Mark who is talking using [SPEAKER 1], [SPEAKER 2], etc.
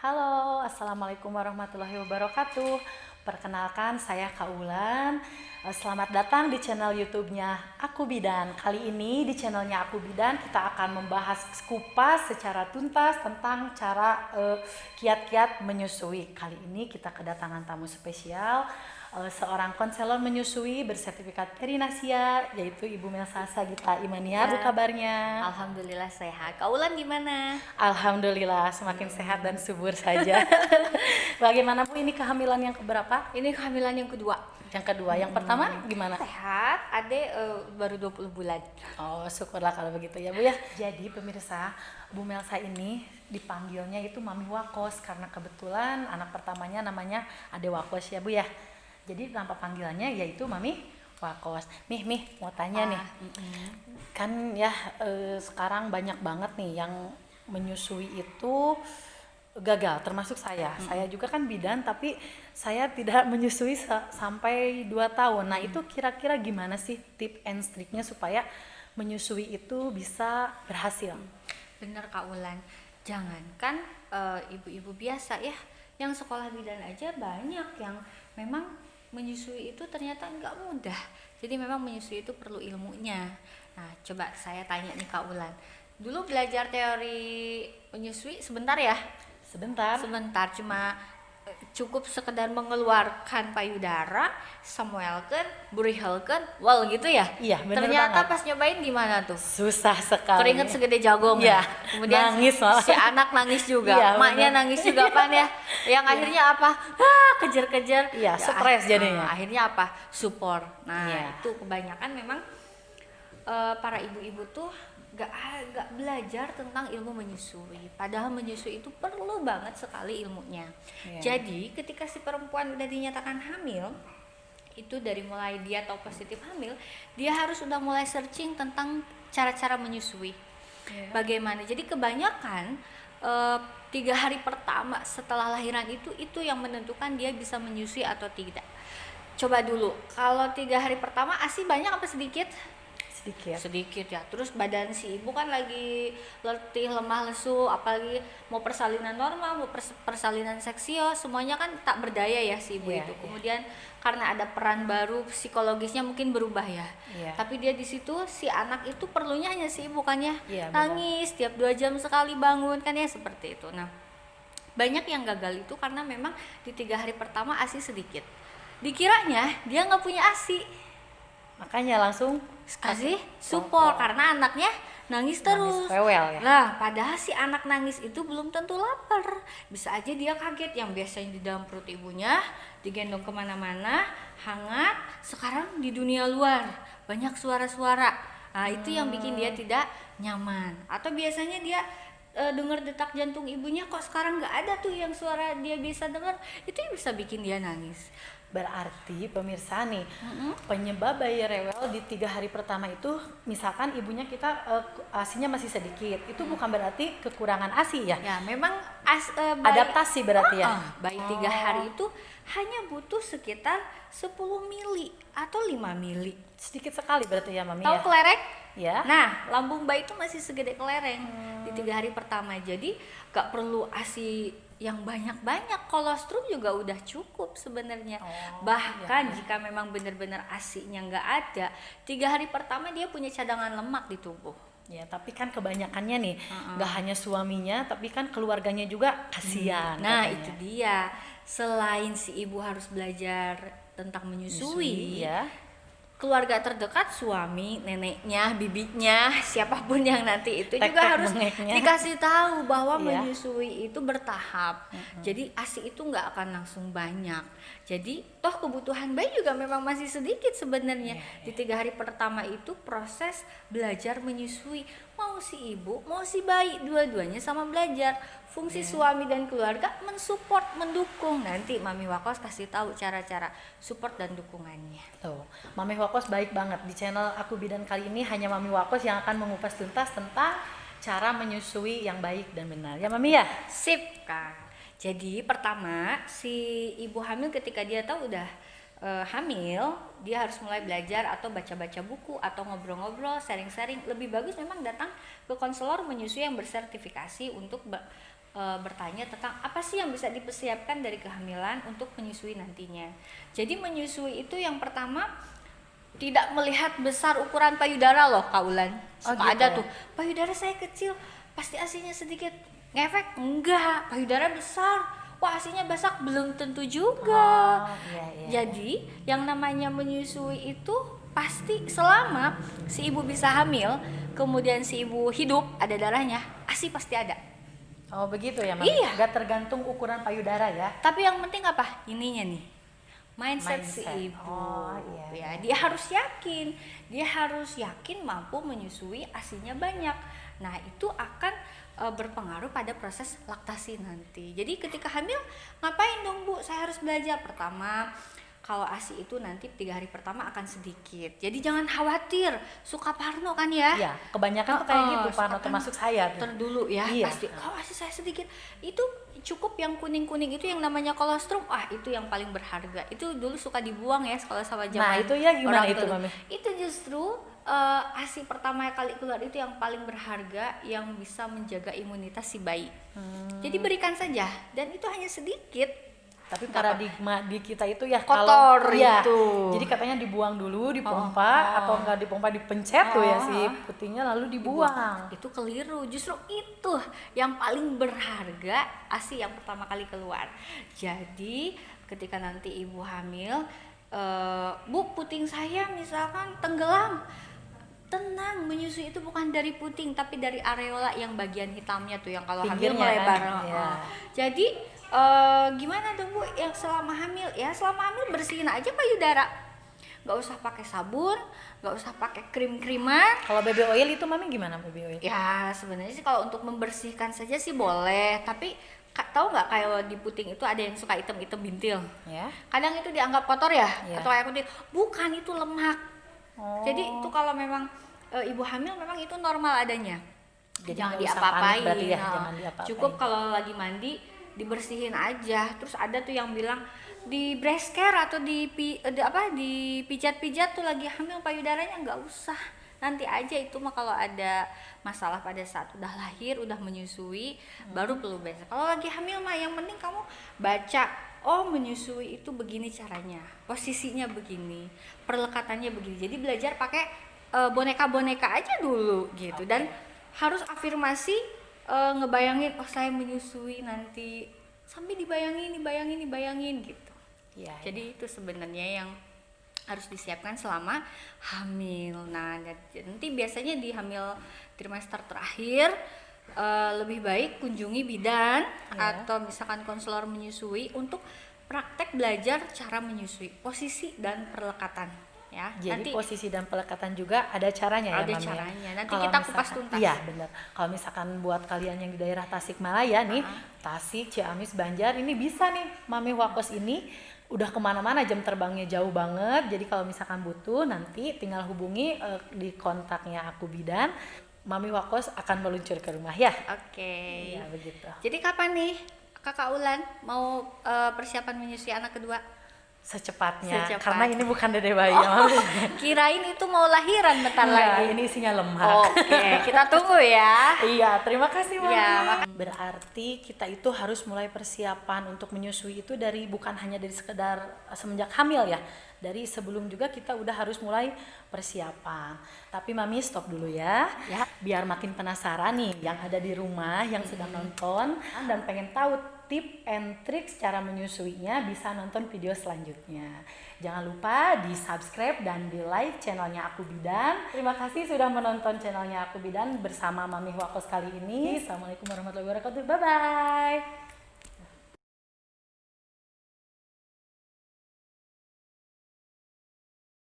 [SPEAKER 1] Halo, Assalamualaikum warahmatullahi wabarakatuh. Perkenalkan, saya Kak Ulan. Selamat datang di channel YouTube-nya Aku Bidan. Kali ini di channelnya Aku Bidan kita akan membahas kupas secara tuntas tentang cara kiat-kiat menyusui. Kali ini kita kedatangan tamu spesial, seorang konselor menyusui bersertifikat perinasia, yaitu Ibu Melsa Sagita Imaniar.
[SPEAKER 2] Ya.
[SPEAKER 1] Apa kabarnya?
[SPEAKER 2] Alhamdulillah sehat. Kak Ulan gimana?
[SPEAKER 1] Alhamdulillah semakin sehat dan subur saja. Bagaimana Bu, ini kehamilan yang keberapa?
[SPEAKER 2] Ini kehamilan yang kedua.
[SPEAKER 1] Yang kedua, yang pertama gimana?
[SPEAKER 2] Sehat, Ade baru 20 bulan.
[SPEAKER 1] Oh, syukurlah kalau begitu ya Bu ya. Jadi pemirsa, Bu Melsa ini dipanggilnya itu Mami Wakos karena kebetulan anak pertamanya namanya Ade Wakos ya Bu ya. Jadi nama panggilannya yaitu Mami Wakos. Mih mau tanya nih. Kan ya sekarang banyak banget nih yang menyusui itu gagal, termasuk saya. Saya juga kan bidan tapi saya tidak menyusui sampai 2 tahun. Nah, itu kira-kira gimana sih tip and triknya supaya menyusui itu bisa berhasil?
[SPEAKER 2] Bener Kak Ulan. Jangankan ibu-ibu biasa ya, yang sekolah bidan aja banyak yang memang menyusui itu ternyata nggak mudah. Jadi memang menyusui itu perlu ilmunya. Nah, coba saya tanya nih Kak Ulan. Dulu belajar teori menyusui sebentar ya? Sebentar, cuma cukup sekedar mengeluarkan payudara, samuelkeun, burihelkeun, wal gitu ya?
[SPEAKER 1] Iya, bener
[SPEAKER 2] Ternyata
[SPEAKER 1] banget.
[SPEAKER 2] pas nyobain gimana tuh?
[SPEAKER 1] Susah sekali.
[SPEAKER 2] Keringet segede jagung
[SPEAKER 1] Iya,
[SPEAKER 2] ya. Kemudian
[SPEAKER 1] nangis malah.
[SPEAKER 2] si anak nangis juga,
[SPEAKER 1] Iya,
[SPEAKER 2] emaknya
[SPEAKER 1] bener.
[SPEAKER 2] nangis juga pan ya. Yang akhirnya apa? Kejar-kejar.
[SPEAKER 1] Iya, stres jadinya.
[SPEAKER 2] Akhirnya apa? Support. Nah,
[SPEAKER 1] Iya.
[SPEAKER 2] itu kebanyakan memang para ibu-ibu tuh gak belajar tentang ilmu menyusui. Padahal menyusui itu perlu banget sekali ilmunya.
[SPEAKER 1] Iya.
[SPEAKER 2] Jadi ketika si perempuan udah dinyatakan hamil, itu dari mulai dia tahu positif hamil, dia harus udah mulai searching tentang cara-cara menyusui.
[SPEAKER 1] Iya.
[SPEAKER 2] Bagaimana? Jadi kebanyakan 3 hari pertama setelah lahiran itu yang menentukan dia bisa menyusui atau tidak. Coba dulu, kalau 3 hari pertama ASI banyak apa sedikit? Sedikit ya. Terus badan si ibu kan lagi letih, lemah, lesu, apalagi mau persalinan normal, mau persalinan seksio, semuanya kan tak berdaya ya si ibu
[SPEAKER 1] Iya,
[SPEAKER 2] itu.
[SPEAKER 1] iya.
[SPEAKER 2] Kemudian karena ada peran baru, psikologisnya mungkin berubah ya.
[SPEAKER 1] Iya.
[SPEAKER 2] Tapi dia di situ si anak itu perlunya hanya si ibu kan ya.
[SPEAKER 1] Iya, benar.
[SPEAKER 2] Nangis tiap 2 jam sekali bangun kan ya, seperti itu. Nah, banyak yang gagal itu karena memang di 3 hari pertama ASI sedikit. Dikiranya dia nggak punya ASI.
[SPEAKER 1] Makanya langsung
[SPEAKER 2] Kasih support karena anaknya nangis terus.
[SPEAKER 1] rewel ya.
[SPEAKER 2] Nah, padahal si anak nangis itu belum tentu lapar. Bisa aja dia kaget, yang biasanya di dalam perut ibunya digendong kemana-mana, hangat. Sekarang di dunia luar banyak suara-suara. Nah, itu yang bikin dia tidak nyaman. Atau biasanya dia dengar detak jantung ibunya, kok sekarang nggak ada tuh yang suara dia bisa dengar. Itu yang bisa bikin dia nangis.
[SPEAKER 1] Berarti pemirsa nih, penyebab bayi rewel di 3 hari pertama itu, misalkan ibunya kita ASInya masih sedikit, itu bukan berarti kekurangan ASI ya?
[SPEAKER 2] Ya, memang
[SPEAKER 1] Adaptasi berarti ya?
[SPEAKER 2] bayi 3 hari itu hanya butuh sekitar 10 mili atau 5 mili.
[SPEAKER 1] Sedikit sekali berarti ya Mami
[SPEAKER 2] Tahu
[SPEAKER 1] ya?
[SPEAKER 2] kelereng?
[SPEAKER 1] Ya.
[SPEAKER 2] Nah, lambung bayi itu masih segede kelereng di 3 hari pertama. Jadi gak perlu ASI yang banyak-banyak, kolostrum juga udah cukup sebenarnya. Bahkan
[SPEAKER 1] iya.
[SPEAKER 2] jika memang benar-benar ASI-nya nggak ada, 3 hari pertama dia punya cadangan lemak di tubuh.
[SPEAKER 1] Ya, tapi kan kebanyakannya nih, nggak hanya suaminya, tapi kan keluarganya juga kasihan.
[SPEAKER 2] Nah,
[SPEAKER 1] katanya.
[SPEAKER 2] itu dia. Selain si ibu harus belajar tentang menyusui,
[SPEAKER 1] ya.
[SPEAKER 2] keluarga terdekat, suami, neneknya, bibinya, siapapun yang nanti itu juga
[SPEAKER 1] Tek-tek
[SPEAKER 2] harus
[SPEAKER 1] bengeknya.
[SPEAKER 2] dikasih tahu bahwa
[SPEAKER 1] Iya.
[SPEAKER 2] menyusui itu bertahap. Jadi ASI itu nggak akan langsung banyak. Jadi toh kebutuhan bayi juga memang masih sedikit sebenarnya. Di 3 hari pertama itu proses belajar menyusui. Mau si ibu, mau si bayi, dua-duanya sama belajar. Fungsi suami dan keluarga mensupport, mendukung. Nanti Mami Wakos kasih tahu cara-cara support dan dukungannya.
[SPEAKER 1] Tuh, Mami Wakos baik banget. Di channel Aku Bidan kali ini hanya Mami Wakos yang akan mengupas tuntas tentang cara menyusui yang baik dan benar. Ya Mami ya?
[SPEAKER 2] Sip, Kak. Jadi pertama, si ibu hamil ketika dia tahu udah hamil, dia harus mulai belajar atau baca-baca buku atau ngobrol-ngobrol, sharing-sharing. Lebih bagus memang datang ke konselor menyusui yang bersertifikasi untuk bertanya tentang apa sih yang bisa dipersiapkan dari kehamilan untuk menyusui nantinya. Jadi menyusui itu yang pertama tidak melihat besar ukuran payudara loh Kak Ulan. Suka
[SPEAKER 1] gitu
[SPEAKER 2] ada
[SPEAKER 1] ya?
[SPEAKER 2] tuh, payudara saya kecil, pasti ASINya sedikit. Ngefek? Enggak, payudara besar. Wah, ASINya besar, belum tentu juga.
[SPEAKER 1] Iya.
[SPEAKER 2] Jadi yang namanya menyusui itu pasti selama si ibu bisa hamil, kemudian si ibu hidup, ada darahnya, ASI pasti ada.
[SPEAKER 1] Oh begitu ya Mami?
[SPEAKER 2] Iya.
[SPEAKER 1] Gak tergantung ukuran payudara ya?
[SPEAKER 2] Tapi yang penting apa? Ininya nih, mindset si
[SPEAKER 1] Mindset.
[SPEAKER 2] ibu.
[SPEAKER 1] Oh, iya.
[SPEAKER 2] Ya, dia harus yakin mampu menyusui ASINya banyak. Nah, itu akan berpengaruh pada proses laktasi nanti. Jadi ketika hamil, ngapain dong Bu? Saya harus belajar. Pertama, kalau ASI itu nanti 3 hari pertama akan sedikit. Jadi jangan khawatir, suka parno kan ya?
[SPEAKER 1] Iya, kebanyakan tuh kayak gitu Parno,
[SPEAKER 2] suka
[SPEAKER 1] termasuk saya tuh.
[SPEAKER 2] terdulu ya,
[SPEAKER 1] Iya.
[SPEAKER 2] pasti kalau ASI saya sedikit. Itu cukup yang kuning-kuning itu yang namanya kolostrum. Itu yang paling berharga. Itu dulu suka dibuang ya kalau sama zaman.
[SPEAKER 1] Nah, itu ya gimana
[SPEAKER 2] orang
[SPEAKER 1] itu,
[SPEAKER 2] tua.
[SPEAKER 1] Mami?
[SPEAKER 2] Itu justru ASI pertama kali keluar itu yang paling berharga, yang bisa menjaga imunitas si bayi. Jadi berikan saja, dan itu hanya sedikit.
[SPEAKER 1] Tapi paradigma di kita itu ya
[SPEAKER 2] Kotor
[SPEAKER 1] iya,
[SPEAKER 2] itu.
[SPEAKER 1] jadi katanya dibuang dulu, dipompa atau enggak dipompa dipencet tuh ya si putihnya lalu dibuang.
[SPEAKER 2] Itu keliru, justru itu yang paling berharga ASI yang pertama kali keluar. Jadi ketika nanti ibu hamil, Bu, puting saya misalkan tenggelam, tenang, menyusui itu bukan dari puting tapi dari areola yang bagian hitamnya tuh, yang kalau hamil
[SPEAKER 1] Pinggirnya
[SPEAKER 2] melebar.
[SPEAKER 1] kan? Iya.
[SPEAKER 2] Jadi gimana dong Bu, yang selama hamil? Ya selama hamil bersihin aja payudara, nggak usah pakai sabun, nggak usah pakai krim-kriman.
[SPEAKER 1] Kalau baby oil itu Mami gimana baby oil?
[SPEAKER 2] Ya sebenarnya sih kalau untuk membersihkan saja sih boleh, tapi tahu nggak kalau di puting itu ada yang suka item-item bintil.
[SPEAKER 1] Ya.
[SPEAKER 2] Kadang itu dianggap kotor ya,
[SPEAKER 1] Iya.
[SPEAKER 2] atau kayak kuning. Bukan, itu lemak.
[SPEAKER 1] Oh.
[SPEAKER 2] Jadi itu kalau memang ibu hamil memang itu normal adanya.
[SPEAKER 1] Jadi
[SPEAKER 2] Jangan
[SPEAKER 1] nggak usah
[SPEAKER 2] diapa-apain.
[SPEAKER 1] panik berarti ya,
[SPEAKER 2] Nah,
[SPEAKER 1] jangan diapa-apain.
[SPEAKER 2] cukup kalau lagi mandi dibersihin aja. Terus ada tuh yang bilang di breast care atau dipijat-pijat tuh lagi hamil payudaranya, nggak usah. Nanti aja, itu mah kalau ada masalah pada saat udah lahir, udah menyusui, baru perlu breast. Kalau lagi hamil mah yang penting kamu baca, oh menyusui itu begini caranya, posisinya begini, perlekatannya begini. Jadi belajar pakai boneka-boneka aja dulu gitu. Dan harus afirmasi, ngebayangin, oh saya menyusui nanti, sambil dibayangin gitu.
[SPEAKER 1] Iya.
[SPEAKER 2] Jadi itu sebenarnya yang harus disiapkan selama hamil. Nah, nanti biasanya di hamil trimester terakhir lebih baik kunjungi bidan atau misalkan konselor menyusui untuk praktek belajar cara menyusui, posisi dan perlekatan. Ya,
[SPEAKER 1] Jadi
[SPEAKER 2] nanti
[SPEAKER 1] posisi dan pelekatan juga ada caranya ya
[SPEAKER 2] ada
[SPEAKER 1] Mami?
[SPEAKER 2] caranya. Nanti
[SPEAKER 1] Kalau
[SPEAKER 2] kita
[SPEAKER 1] misalkan-
[SPEAKER 2] kupas tuntas.
[SPEAKER 1] Iya benar. Kalau misalkan buat kalian yang di daerah Tasikmalaya nih, Tasik, Ciamis, Banjar, ini bisa nih Mami Wakos ini udah kemana-mana, jam terbangnya jauh banget. Jadi kalau misalkan butuh nanti tinggal hubungi di kontaknya Aku Bidan. Mami Wakos akan meluncur ke rumah ya.
[SPEAKER 2] Oke.
[SPEAKER 1] Iya begitu.
[SPEAKER 2] Jadi kapan nih Kakak Ulan mau persiapan menyusui anak kedua?
[SPEAKER 1] Secepatnya.
[SPEAKER 2] Secepat.
[SPEAKER 1] Karena ini bukan dede bayi ya Mami.
[SPEAKER 2] Kirain itu mau lahiran bentar
[SPEAKER 1] Enggak,
[SPEAKER 2] lagi.
[SPEAKER 1] ini isinya lemak.
[SPEAKER 2] Oke, kita tunggu ya.
[SPEAKER 1] Iya, terima kasih Mami.
[SPEAKER 2] Iya,
[SPEAKER 1] Berarti kita itu harus mulai persiapan untuk menyusui itu dari bukan hanya dari sekedar semenjak hamil ya. Dari sebelum juga kita udah harus mulai persiapan. Tapi Mami stop dulu ya.
[SPEAKER 2] Ya.
[SPEAKER 1] Biar makin penasaran nih yang ada di rumah yang sedang nonton dan pengen tahu tip and tricks cara menyusuinya, bisa nonton video selanjutnya. Jangan lupa di subscribe dan di like channelnya Aku Bidan. Terima kasih sudah menonton channelnya Aku Bidan bersama Mami Wakos kali ini. Assalamualaikum warahmatullahi wabarakatuh. Bye bye.